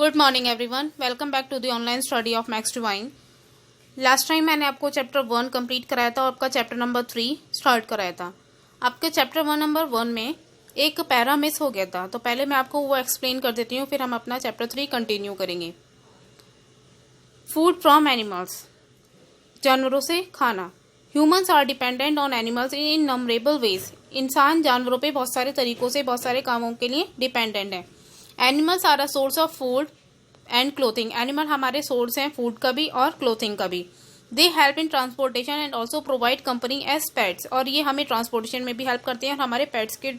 Good morning everyone, welcome back to the online study of Max Divine. Last time मैंने आपको chapter 1 complete कराया था और आपका चैप्टर नंबर 3 स्टार्ट कराया था। आपके चैप्टर 1 नंबर 1 में एक पैरा मिस हो गया था, तो पहले मैं आपको वो एक्सप्लेन कर देती हूँ, फिर हम अपना चैप्टर 3 कंटिन्यू करेंगे। फूड फ्रॉम एनिमल्स, जानवरों से खाना। Humans are dependent on animals in innumerable ways. इंसान जानवरों पे बहुत सारे तरीकों से बहुत सारे कामों के लिए डिपेंडेंट है। Animals are a source of food and clothing. Animal हमारे सोर्स हैं फूड का भी और क्लोथिंग का भी। They help in transportation and also provide company as pets. और ये हमें ट्रांसपोर्टेशन में भी हेल्प करते हैं और हमारे पेट्स के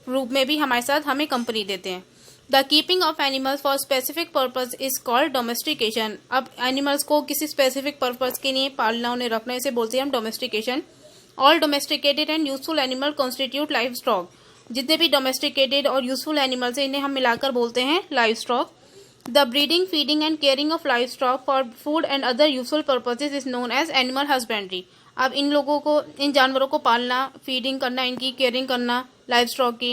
रूप में भी हमारे साथ हमें कंपनी देते हैं। The keeping of animals for specific purpose is called domestication. अब एनिमल्स को किसी स्पेसिफिक पर्पज के लिए पालना, उन्हें रखना, इसे बोलते हैं हम domestication. All domesticated and useful animal constitute life stock. जितने भी डोमेस्टिकेटेड और यूजफुल एनिमल्स हैं इन्हें हम मिलाकर बोलते हैं life stock. The breeding, feeding and caring of life stock for food and other useful purposes is known as animal husbandry. अब इन लोगों को, इन जानवरों को पालना, फीडिंग करना, इनकी केयरिंग करना लाइफ स्टॉक की,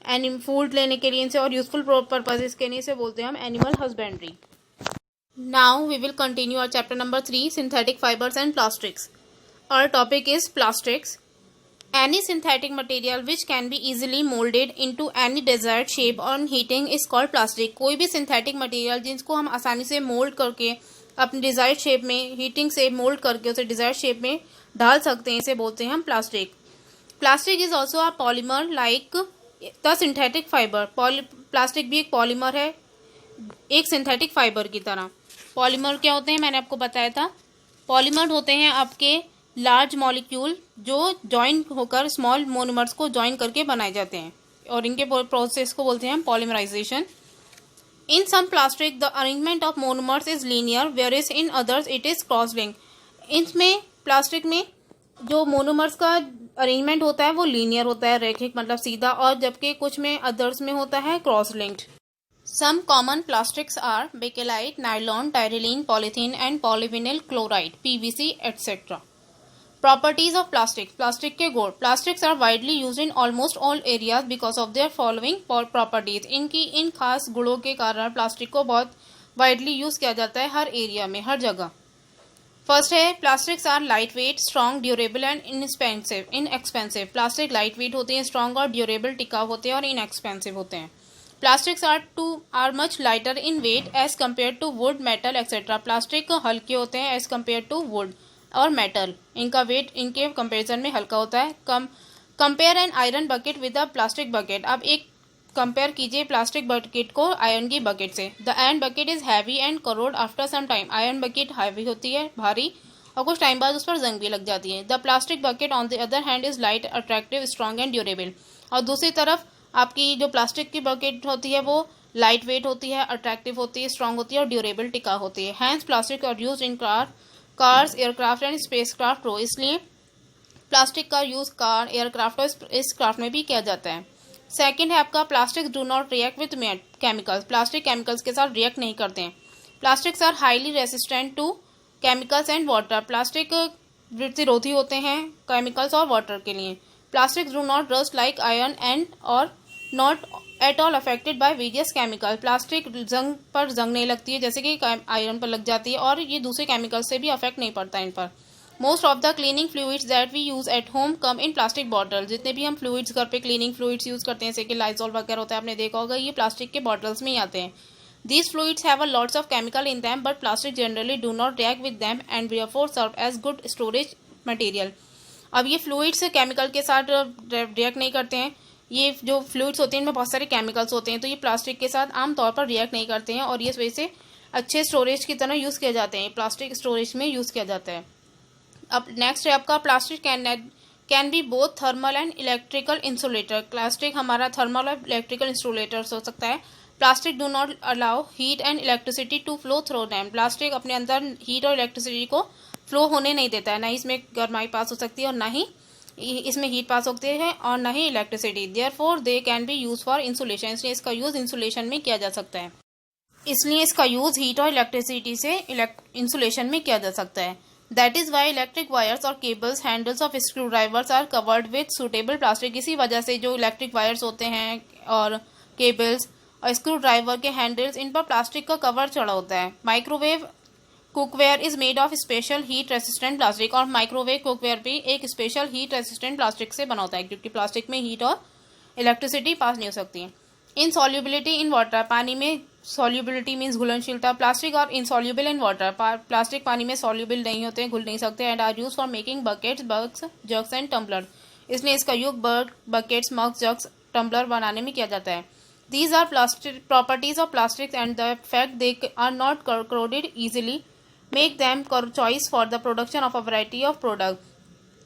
एंड फूड लेने के लिए इनसे और यूजफुल पर्पजेज के लिए इसे बोलते हैं हम animal husbandry. Now we will continue our chapter number 3, synthetic fibres and plastics. Our topic is plastics. Any synthetic material which can be easily molded into any desired shape on heating is called plastic. कोई भी synthetic material जिसको हम आसानी से mould करके अपनी desired shape में, heating से मोल्ड करके उसे डिजायर्ड शेप में डाल सकते हैं, इसे बोलते हैं हम plastic. Plastic is also a polymer like the synthetic fibre. Plastic भी एक पॉलीमर है, एक सिंथेटिक फाइबर की तरह। पॉलीमर क्या होते हैं मैंने आपको बताया था। पॉलीमर होते हैं आपके लार्ज मॉलिक्यूल जो ज्वाइन होकर स्मॉल मोनोमर्स को ज्वाइन करके बनाए जाते हैं और इनके प्रोसेस को बोलते हैं हम polymerisation. In some plastic the arrangement of monomers is linear whereas in others it is cross linked. इसमें प्लास्टिक में जो मोनोमर्स का अरेंजमेंट होता है वो लीनियर होता है, रैखिक मतलब सीधा, और जबकि कुछ में अदर्स में होता है cross linked. Some common plastics are bakelite, nylon, styrene, polythene and polyvinyl chloride, PVC, etc. Properties of plastic. Plastic के गुण। Plastics are widely used in almost all areas because of their following properties. इनकी इन खास गुणों के कारण plastic को बहुत widely use किया जाता है हर एरिया में, हर जगह। फर्स्ट है, plastics are light weight, strong, durable and inexpensive. Plastic light weight होते हैं, स्ट्रॉन्ग और ड्यूरेबल, टिकाऊ होते हैं और इनएक्सपेंसिव होते हैं। Plastics are much lighter in weight as compare to wood, metal etcetera. Plastic हल्के होते हैं एज कम्पेयर टू वुड और मेटल, इनका वेट इनके कंपैरिजन में हल्का होता है। Compare an iron bucket with a plastic bucket. अब एक कंपेयर कीजिए प्लास्टिक बकेट को आयरन की बकेट से। The iron bucket is heavy and corrode after some time. Iron bucket heavy होती है, भारी, और कुछ टाइम बाद उस पर जंग भी लग जाती है। The plastic bucket on the other hand is light, attractive, strong and durable. और दूसरी तरफ आपकी जो प्लास्टिक की बकेट होती है वो लाइट वेट होती है, अट्रैक्टिव होती है, स्ट्रॉन्ग होती है और ड्यूरेबल, टिका होती है। Hence plastic are use in cars, aircraft and spacecraft रो। इसलिए प्लास्टिक का यूज कार, एयरक्राफ्ट और स्पेसक्राफ्ट में भी किया जाता है। सेकंड है आपका, plastic do not react with chemicals. Plastic chemicals के साथ रिएक्ट नहीं करते हैं। Plastics are highly resistant to chemicals and water. Plastic प्रतिरोधी होते हैं केमिकल्स और वाटर के लिए। Plastics do not rust like iron and और not at all affected by various chemical. Plastic जंग पर जंग नहीं लगती है जैसे कि आयरन पर लग जाती है, और ये दूसरे केमिकल से भी अफेक्ट नहीं पड़ता इन पर। Most of the cleaning fluids that we use at home come in plastic bottle. जितने भी हम फ्लूइड्स घर पे क्लीनिंग फ्लूइड्स यूज करते हैं जैसे कि लाइजॉल वगैरह होता है, आपने देखा होगा, ये प्लास्टिक के बॉटल्स में ही आते हैं। These fluids have a lots of chemical in them, but plastic generally do not react with them and therefore serve as good storage material. अब ये फ्लूइड्स केमिकल के साथ रिएक्ट नहीं करते हैं। ये जो फ्लूइड्स होते हैं इनमें बहुत सारे केमिकल्स होते हैं, तो ये प्लास्टिक के साथ आमतौर पर रिएक्ट नहीं करते हैं और ये इस वजह से अच्छे स्टोरेज की तरह यूज़ किए जाते हैं, प्लास्टिक स्टोरेज में यूज़ किया जाता है। अब नेक्स्ट है आपका, plastic can be both thermal and electrical insulator. Plastic हमारा थर्मल और इलेक्ट्रिकल इंसुलेटर हो सकता है। Plastic do not allow heat and electricity to flow through them. Plastic अपने अंदर हीट और इलेक्ट्रिसिटी को फ्लो होने नहीं देता है, ना ही इसमें गर्माई पास हो सकती है और ना ही इसमें हीट पास होती है और ना ही electricity. Therefore they can be use for insulation. इसलिए इसका यूज इंसुलेशन में किया जा सकता है। इसलिए इसका यूज हीट और इलेक्ट्रिसिटी से इंसुलेशन में किया जा सकता है। That is why electric wires और cables, handles of screwdrivers are covered with suitable plastic. इसी वजह से जो इलेक्ट्रिक वायर्स होते हैं और केबल्स और स्क्रू ड्राइवर के हैंडल्स, इन पर प्लास्टिक का कवर चढ़ा होता है। Microwave cookware is made of special heat resistant plastic, और माइक्रोवेव कुकवेयर भी एक स्पेशल हीट रेसिस्टेंट प्लास्टिक से बना होता है, क्योंकि प्लास्टिक में हीट और इलेक्ट्रिसिटी पास नहीं हो सकती है। इनसॉल्युबिलिटी इन वाटर, पानी में सॉल्युबिलिटी मीन्स घुलनशीलता। प्लास्टिक और इनसॉल्युबल इन वाटर, प्लास्टिक पानी में सॉल्युबल नहीं होते, घुल नहीं सकते। And are use for making buckets, mugs, jugs and tumbler, इसलिए इसका use buckets, mugs, jugs, tumbler बनाने में किया जाता है। These are plastic properties of plastics, and the fact they are not corroded easily make them choice for the production of a variety of product.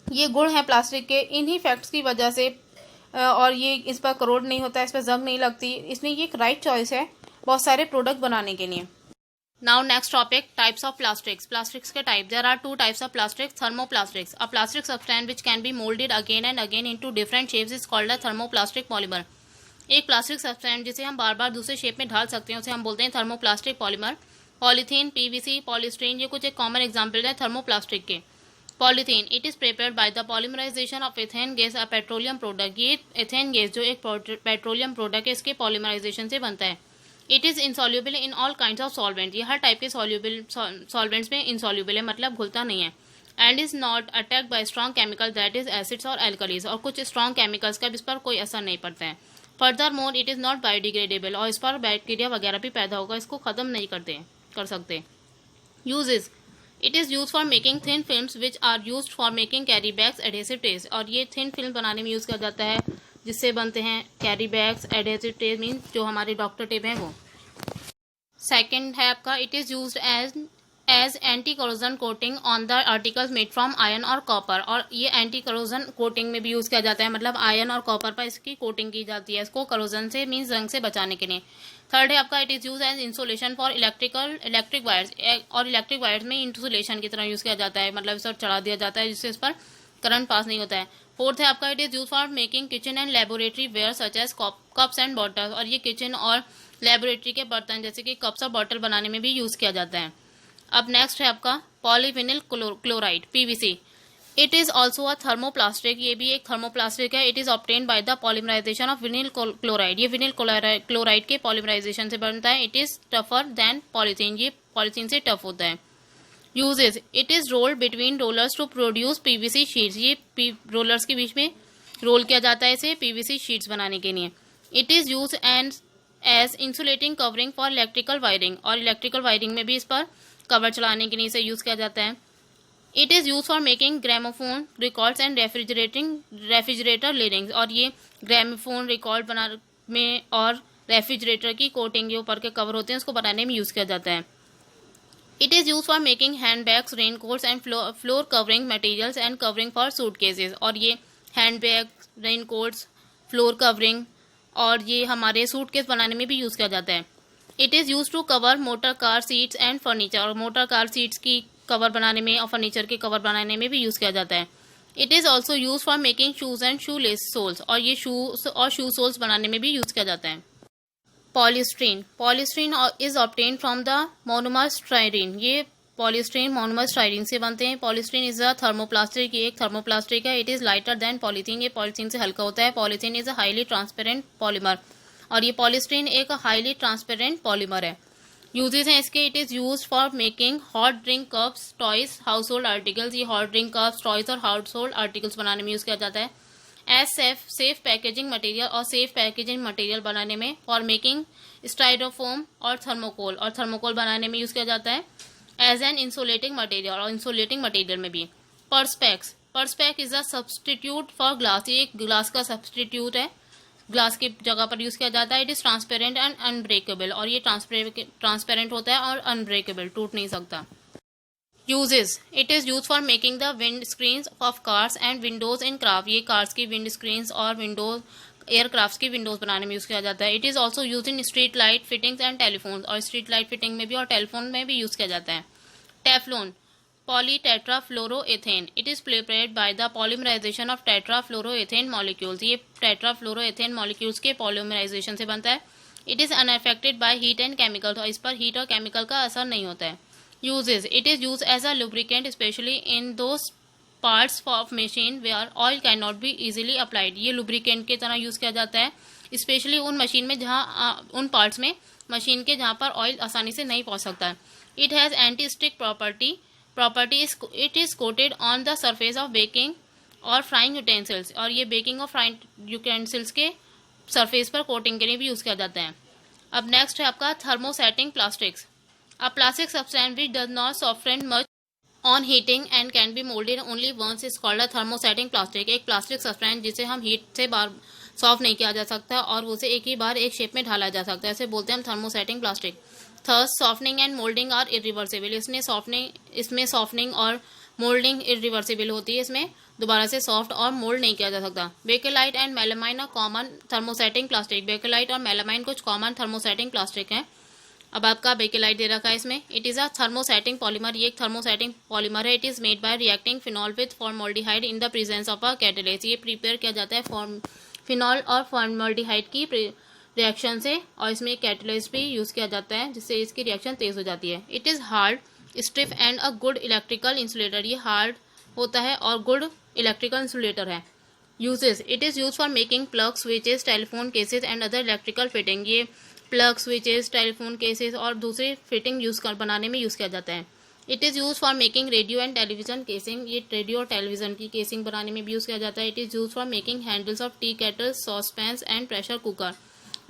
ये गुण हैं प्लास्टिक के, इन्हीं फैक्ट्स की वजह से और ये इस पर करोड नहीं होता है, इस पर जंग नहीं लगती, इसलिए ये एक राइट चॉइस है बहुत सारे प्रोडक्ट बनाने के लिए। Now next topic, types of plastics. Plastics के type, there are two types of plastics. Thermoplastics, a plastic substance which can be moulded again and again into different shapes is called a thermoplastic polymer. एक plastic substance जिसे हम बार बार दूसरे shape में ढाल सकते हैं उसे हम बोलते हैं thermoplastic polymer. Polythene, PVC, polystyrene, ये कुछ एक कॉमन एग्जांपल है थर्मोप्लास्टिक के। Polythene, it is prepared by the polymerisation of ethene gas, a petroleum product. ये एथेन गैस जो एक पेट्रोलियम प्रोडक्ट है, इसके पॉलीमराइजेशन से बनता है। It is insoluble in all kinds of solvent, ये हर टाइप के सॉल्वेंट्स में इंसॉल्युबल है, मतलब घुलता नहीं है। And is not attacked by strong chemical, that is acids और एल्कलीज, और कुछ स्ट्रॉन्ग केमिकल्स का इस पर कोई असर नहीं पड़ता है। Further more it is not biodegradable, और इस पर बैक्टीरिया वगैरह भी पैदा होगा, इसको खत्म नहीं कर सकते। Uses, it is use for making thin films which are use for making carry bags, adhesive tapes, और ये थिन फिल्म बनाने में यूज किया जाता है जिससे बनते हैं carry bags, adhesive tape means जो हमारे डॉक्टर टेप हैं वो। सेकेंड है आपका, it is use as anti corrosion coating on the articles made from iron और कॉपर, और ये एंटी करोजन कोटिंग में भी यूज किया जाता है, मतलब आयरन और कॉपर पर इसकी कोटिंग की जाती है, इसको करोजन से मीन्स जंग से बचाने के लिए। थर्ड है आपका, it is use as insulation for electric wires, और इलेक्ट्रिक वायर्स में इंसुलेशन की तरह यूज किया जाता है, मतलब इस पर चढ़ा दिया जाता है जिससे इस पर करंट पास नहीं होता है। फोर्थ है आपका, it is use for making kitchen and laboratory ware such as cups and bottles, और ये किचन और लेबोरेटरी के बर्तन जैसे कि कप्स और बॉटल बनाने में भी यूज किया जाता है। अब नेक्स्ट है आपका polyvinyl chloride, PVC. It is also a thermoplastic, ये भी एक थर्मोप्लास्टिक है। It is obtained by the polymerisation of विनिल chloride, ये विनिल क्लोराइड के पॉलीमराइजेशन से बनता है। It is tougher than polythene, ये पॉलीथीन से टफ होता है। Uses, it is rolled between rollers to produce PVC sheets, ये रोलर्स के बीच में रोल किया जाता है इसे पीवीसी शीट्स बनाने के लिए। It is use as insulating covering for electrical wiring, और इलेक्ट्रिकल वायरिंग में भी इस पर कवर चलाने के लिए इसे यूज किया जाता है। It is use for making gramophone records and refrigerator linings, और ये ग्रामोफोन रिकॉर्ड बना में और रेफ्रिजरेटर की कोटिंग, जो ऊपर के कवर होते हैं उसको बनाने में यूज किया जाता है। It is use for making hand bags, rain quotes and floor covering materials and covering for suitcases, और ये hand bag, rain quotes, floor covering और ये हमारे सूटकेस बनाने में भी यूज किया जाता है। It is use to cover motor car seats and furniture, और मोटर कार सीट्स की कवर बनाने में और फर्नीचर के कवर बनाने में भी यूज किया जाता है। It is also use for making shoes and shoe lace soles, और ये शूज और शू सोल्स बनाने में भी यूज किया जाता है। Polystyrene, polystyrene is obtain from the monomer styrene, ये पॉलीस्टीरीन मोनोमर स्टाइरीन से बनते हैं। पॉलीस्टीरीन इज अ थर्मोप्लास्टिक, ये एक थर्मोप्लास्टिक है। It is lighter than polythene, ये पॉलीथीन से हल्का होता है। Polythene is a highly transparent polymer, और ये पॉलीस्टीरीन एक हाईली ट्रांसपेरेंट पॉलीमर है। यूजेस हैं इसके, it is use for making hot drink cups, toys, house hold articles, ये हॉट ड्रिंक कप्स, टॉयज और हाउस होल्ड आर्टिकल्स बनाने में यूज किया जाता है। एज सेफ पैकेजिंग मटेरियल, और सेफ पैकेजिंग मटेरियल बनाने में, फॉर मेकिंग स्टाइरोफोम और थर्मोकोल बनाने में यूज किया जाता है। एज एन इंसुलेटिंग मटेरियल, और इंसुलेटिंग मटेरियल में भी। Perspex is a substitute for glass, ये एक ग्लास का सब्सटीट्यूट है, ग्लास की जगह पर यूज किया जाता है। It is transparent and unbreakable, और ये ट्रांसपेरेंट होता है और अनब्रेकेबल, टूट नहीं सकता। Uses, it is use for making the wind screen of cars and Windows in craft, ये कार्स की विंड स्क्रीन और विंडोज एयरक्राफ्ट की विंडोज बनाने में यूज किया जाता है। It is also use in street light fittings and telephone, और स्ट्रीट लाइट फिटिंग में भी और टेलीफोन में भी यूज किया जाता है। Teflon, polytetrafluoroethene, it is prepared by the polymerisation of tetrafluoroethene molecules, ये टेट्राफ्लोरोएथेन मॉलिक्यूल्स के पॉलीमराइजेशन से बनता है। It is unaffected by heat and chemical, तो इस पर हीट और केमिकल का असर नहीं होता है। Uses, it is use as a lubricant specially in those parts of machine where oil can not be easily applied, ये लुब्रिकेंट की तरह यूज किया जाता है स्पेशली उन मशीन में उन पार्ट्स में मशीन के जहाँ पर ऑयल आसानी से नहीं पहुँच सकता है। It has anti stick property it is coated on the surface of baking और फ्राइंग यूटेंसिल्स, और ये बेकिंग और फ्राइंग यूटेंसिल्स के सरफेस पर कोटिंग के लिए भी यूज़ किया जाता है। अब नेक्स्ट है आपका thermosetting plastics. A plastic substance which does not soften much on heating and can be moulded only once is called a thermosetting plastic. एक प्लास्टिक सब्सटेंस जिसे हम हीट से बार सॉफ्ट नहीं किया जा सकता और उसे एक ही बार एक शेप में ढाला जा सकता है, ऐसे बोलते हैं हम thermosetting plastic. Thus softening and moulding are irreversible. इसमें सॉफ्टनिंग और मोल्डिंग इरिवर्सिबल होती है, इसमें दोबारा से सॉफ्ट और मोल्ड नहीं किया जा सकता। Bakelite and melamine are common thermosetting plastic. Bakelite और मेलामाइन कुछ कॉमन थर्मोसेटिंग प्लास्टिक हैं। अब आपका बेकेलाइट दे रखा है इसमें। It is a thermosetting polymer. ये एक थर्मोसेटिंग पॉलीमर है। It is made by reacting phenol with formaldehyde in the presence of a catalyst. ये प्रिपेयर किया जाता है फिनॉल और फॉर्मल्डिहाइड की रिएक्शन से, और इसमें एक कैटलिस्ट भी यूज़ किया जाता है जिससे इसकी रिएक्शन तेज़ हो जाती है। It is hard, stiff and a good electrical insulator. ये हार्ड होता है और गुड इलेक्ट्रिकल इंसुलेटर है। Uses, it is use for making plug, switches, telephone cases and other electrical fitting. ये प्लग, स्विचेस, टेलीफोन केसेस और दूसरे fitting बनाने में यूज़ किया जाता है। It is use for making radio and television casing. ये रेडियो और टेलीविजन की केसिंग बनाने में भी यूज़ किया जाता है। It is use for making handles of tea kettles, saucepans and pressure cooker.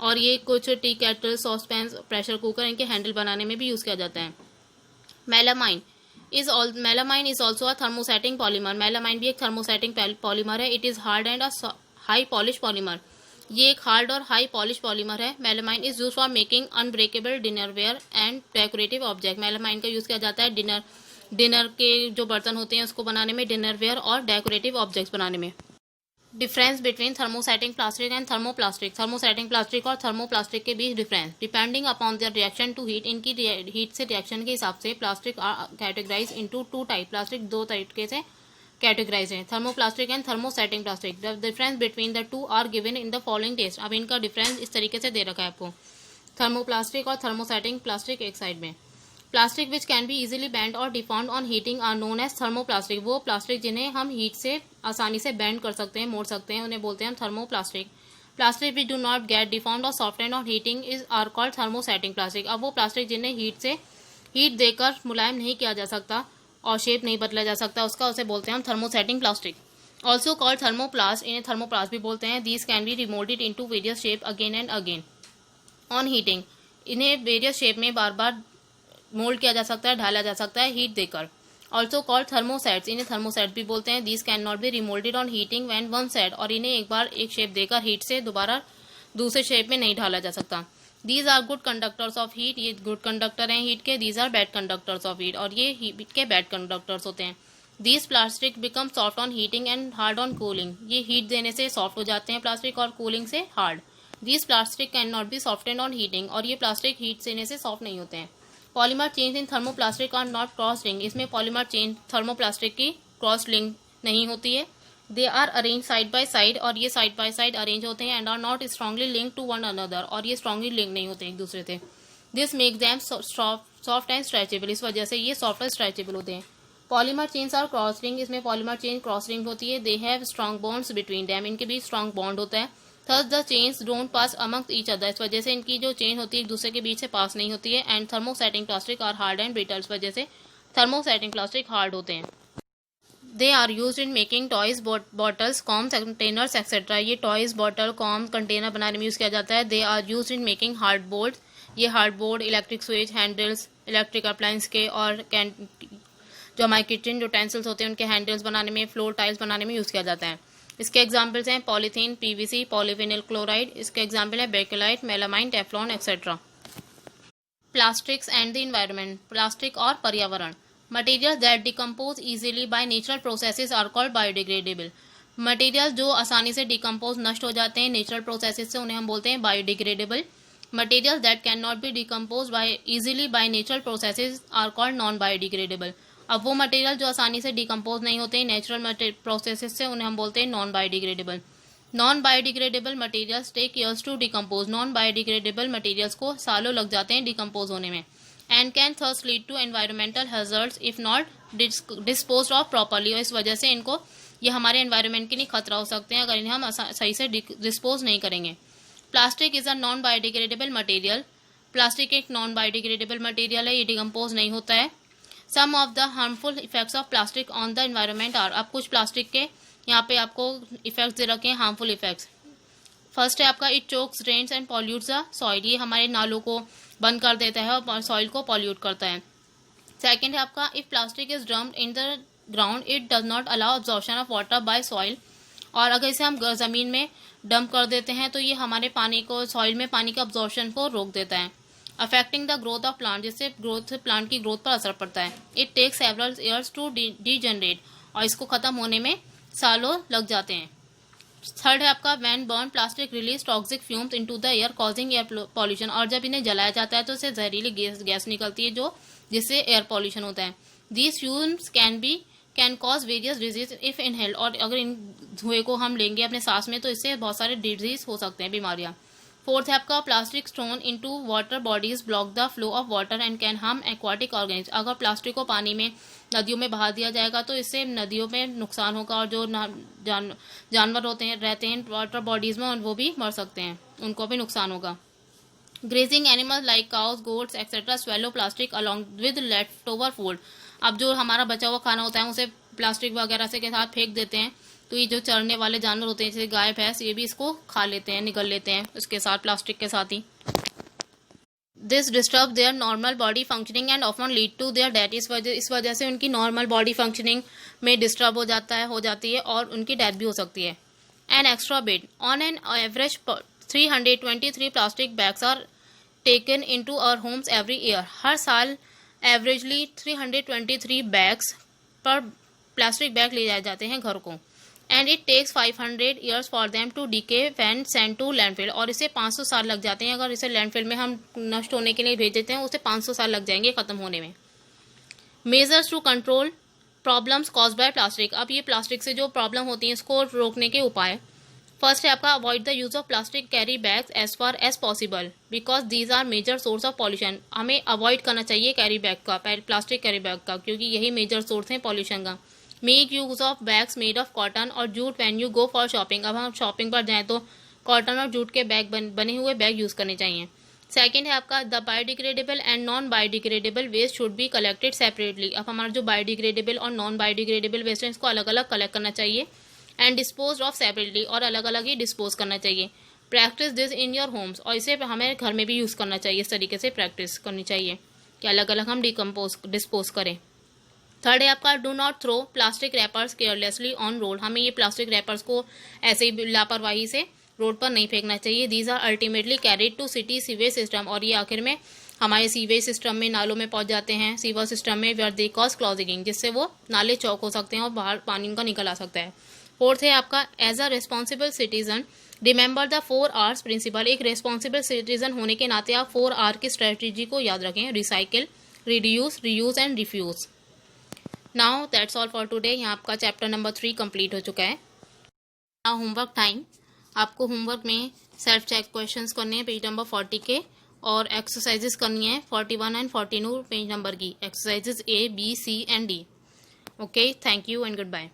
और ये कुछ tea kettle, saucepans, pressure cooker इनके हैंडल बनाने में भी यूज़ किया जाता है। Melamine is also a thermosetting polymer. Melamine भी एक थर्मोसेटिंग पॉलीमर है। It is hard and high polish polymer. ये एक हार्ड और हाई पॉलिश पॉलीमर है। Melamine is use for making unbreakable dinnerware and decorative object. Melamine का use किया जाता है डिनर के जो बर्तन होते हैं उसको बनाने में, डिनरवेयर और डेकोरेटिव ऑब्जेक्ट्स बनाने में। Difference between thermosetting plastic and thermoplastic. Thermosetting plastic और थर्मोप्लास्टिक के बीच difference. Depending upon the reaction to heat, इनकी हीट से रिएक्शन के हिसाब से plastic are categorise into two type. Plastic दो तरीके से कैटेगराइज है, thermoplastic and thermosetting plastic. The difference between the two are given in the following test. अब इनका डिफरेंस इस तरीके से दे रखा है आपको। थर्मोप्लास्टिक और थर्मोसेटिंग प्लास्टिक एक साइड में। Plastic which can be easily bend और deformed on heating are known as thermoplastic. वो प्लास्टिक जिन्हें हम हीट से आसानी से बेंड कर सकते हैं, मोड़ सकते हैं, उन्हें बोलते हैं हम thermoplastic. Plastic which do not get deformed और softened on heating is are called thermosetting plastic. अब वो प्लास्टिक जिन्हें हीट देकर मुलायम नहीं किया जा सकता और शेप नहीं बदला जा सकता उसे बोलते हैं हम thermosetting plastic. Also called thermoplast, इन्हें थर्मोप्लास्ट भी बोलते हैं। These can be remoulded into various shape again and again on heating. इन्हें वेरियस शेप में बार बार मोल्ड किया जा सकता है, ढाला जा सकता है हीट देकर। ऑल्सो कॉल्ड थर्मोसेट्स, इन्हें थर्मोसेट भी बोलते हैं। These can not B remoulded on heating when one set, और इन्हें एक बार एक शेप देकर हीट से दोबारा दूसरे शेप में नहीं ढाला जा सकता। These are good conductors of heat, ये गुड कंडक्टर हैं हीट के। These are bad conductors of heat, और ये हीट के बैड कंडक्टर्स होते हैं। These plastic become soft on heating and hard on cooling. ये हीट देने से सॉफ्ट हो जाते हैं प्लास्टिक और कूलिंग से hard. These plastic can not B softened on heating, और ये प्लास्टिक हीट देने से सॉफ्ट नहीं होते हैं। Polymer chains in thermoplastic are not cross link. इसमें पॉलीमर चेंज थर्मोप्लास्टिक की क्रॉस लिंक नहीं होती है। They are arrange side by side, और ये साइड बाय साइड अरेंज होते हैं। And are not strongly link to one another, और ये स्ट्रांगली लिंक नहीं होते एक दूसरे से। This make them soft and stretchable, इस वजह से ये सॉफ्ट और स्ट्रेचेबल होते हैं। Polymer chains are cross link, इसमें पॉलीमर चेन क्रॉस लिंक होती है। They have strong bonds between them, इनके बीच स्ट्रॉन्ग बॉन्ड होता है। Thus the chains don't pass among each other, इस वजह से इनकी जो चेन होती है एक दूसरे के बीच से पास नहीं होती है। And thermosetting plastic are hard and brittle, इस वजह से थर्मोसेटिंग प्लास्टिक हार्ड होते हैं। They are use in making toys, bottles, comb, containers etcetera. ये टॉयज, बॉटल, कॉम, कंटेनर बनाने में यूज किया जाता है। They are use in making hard board, ये hard board, electric switch, handles, electric appliance के, और जो हमारे किचन यूटेंसिल्स होते हैं उनके हैंडल्स बनाने में, फ्लोर टाइल्स बनाने में यूज किया जाता है। इसके एग्जाम्पल्स हैं पॉलीथीन, पीवीसी, पॉलीविनिल क्लोराइड। इसके एग्जाम्पल है Bakelite, melamine, Teflon etcetera. Plastics and the environment, plastic और पर्यावरण। Material that decompose easily by natural processes are called biodegradable. Material जो आसानी से डिकम्पोज, नष्ट हो जाते हैं नेचुरल प्रोसेसेस से, उन्हें हम बोलते हैं biodegradable. Material that can not be decompose by easily by natural processes are called non biodegradable. अब वो मटेरियल जो आसानी से डिकम्पोज नहीं होते नेचुरल प्रोसेसेस से, उन्हें हम बोलते हैं non biodegradable. Non biodegradable materials take years to decompose. Non biodegradable materials को सालों लग जाते हैं डिकम्पोज होने में। And can thus lead to environmental hazards if not disposed of properly, और इस वजह से ये हमारे एनवायरमेंट के लिए खतरा हो सकते हैं अगर इन्हें हम सही से डिस्पोज नहीं करेंगे। Plastic is a non biodegradable material. Plastic एक नॉन बायोडिग्रेडेबल मटेरियल है, ये डिकम्पोज नहीं होता है। Some of the harmful effects of plastic on the environment are, अब कुछ प्लास्टिक के यहाँ पे आपको इफेक्ट्स दे रखे हैं, हार्मफुल इफेक्ट्स। फर्स्ट है आपका it chokes drains and pollutes the soil, ये हमारे नालों को बंद कर देता है और सॉइल को पॉल्यूट करता है। सेकेंड है आपका if plastic is dumped in the ground it does not allow absorption of water bye soil, और अगर इसे हम ज़मीन में डंप कर देते हैं तो ये हमारे पानी को, सॉइल में पानी के अब्जॉर्प्शन को रोक देता है। Affecting the growth of plant, जिससे प्लांट की ग्रोथ पर असर पड़ता है। It takes several years to degenerate, और इसको खत्म होने में सालों लग जाते हैं। थर्ड है आपका when burn plastic release toxic fumes into the air causing air pollution, और जब इन्हें जलाया जाता है तो इससे जहरीली गैस निकलती है जिससे एयर पॉल्यूशन होता है। These fumes can cause various disease if inhaled, और अगर इन धुएं को हम लेंगे अपने सांस में तो इससे बहुत सारे डिजीज हो सकते हैं, बीमारियां। फोर्थ है आपका plastic stone into water bodies block the flow of water and can harm aquatic organism, अगर प्लास्टिक को पानी में नदियों में बहा दिया जाएगा तो इससे नदियों में नुकसान होगा, और जो जानवर रहते हैं वाटर बॉडीज में वो भी मर सकते हैं, उनको भी नुकसान होगा। Grazing animals like cows goats etcetera swallow plastic along with left over food, अब जो हमारा बचा हुआ खाना होता है उसे प्लास्टिक वगैरह से के साथ फेंक देते हैं, तो ये जो चरने वाले जानवर होते हैं जैसे गाय भैंस, ये भी इसको खा लेते हैं, निगल लेते हैं उसके साथ, प्लास्टिक के साथ ही। This disturb their normal body functioning and often lead to their death, इस वजह से उनकी नॉर्मल बॉडी फंक्शनिंग में डिस्टर्ब हो जाती है और उनकी डेथ भी हो सकती है। An extra bit on an average 323 plastic bags are taken into our homes every year, हर साल एवरेजली 323 बैग्स पर प्लास्टिक बैग ले जाए जाते हैं घर को। And it takes 500 years for them to decay when send to landfill, और इसे 500 साल लग जाते हैं, अगर इसे लैंडफिल में हम नष्ट होने के लिए भेज देते हैं उसे 500 साल लग जाएंगे खत्म होने में। Measures to control problems cause by plastic, अब ये प्लास्टिक से जो प्रॉब्लम होती है इसको रोकने के उपाय। फर्स्ट है आपका avoid the use of plastic carry bags as far as possible because these are major source of pollution, हमें अवॉइड करना चाहिए कैरी बैग का, प्लास्टिक कैरी बैग का, क्योंकि यही मेजर सोर्स है पॉल्यूशन का। Make use of bags made of cotton और jute when you go for shopping, अब हम शॉपिंग पर जाएं तो कॉटन और जूट के बैग बने हुए बैग यूज करने चाहिए। सेकंड है आपका the biodegradable and non biodegradable waste should be collected separately, अब हमारा जो बायोडिग्रेडेबल और नॉन बायोडिग्रेडेबल वेस्ट है इसको अलग अलग कलेक्ट करना चाहिए। एंड डिस्पोज ऑफ सेपरेटली, और अलग अलग ही डिस्पोज करना चाहिए। Practice this in your homes, और इसे हमें घर में भी यूज करना चाहिए, इस तरीके से प्रैक्टिस करनी चाहिए कि अलग अलग हम डिस्पोज करें। थर्ड है आपका do not throw plastic wrappers carelessly on road, हमें ये प्लास्टिक रैपर्स को ऐसे ही लापरवाही से रोड पर नहीं फेंकना चाहिए। These are ultimately carried to city sewage system, और ये आखिर में हमारे सीवेज सिस्टम में, नालों में पहुंच जाते हैं, सीवर सिस्टम में, वेयर दे कॉज क्लॉगिंग, जिससे वो नाले चौक हो सकते हैं और बाहर पानी उनका निकल आ सकता है। फोर्थ है आपका as a responsible citizen remember the 4 Rs principle, एक रेस्पॉन्सिबल सिटीजन होने के नाते आप 4R की स्ट्रेटेजी को याद रखें, recycle, reduce, reuse and refuse. Now that's all for today, यहाँ आपका चैप्टर नंबर 3 कंप्लीट हो चुका है। नाउ होमवर्क टाइम, आपको होमवर्क में सेल्फ चेक क्वेश्चंस करने हैं पेज नंबर 40 के, और एक्सरसाइजेस करनी है 41 एंड 42 पेज नंबर की, exercises A, B, C and D। Okay, thank you and good bye.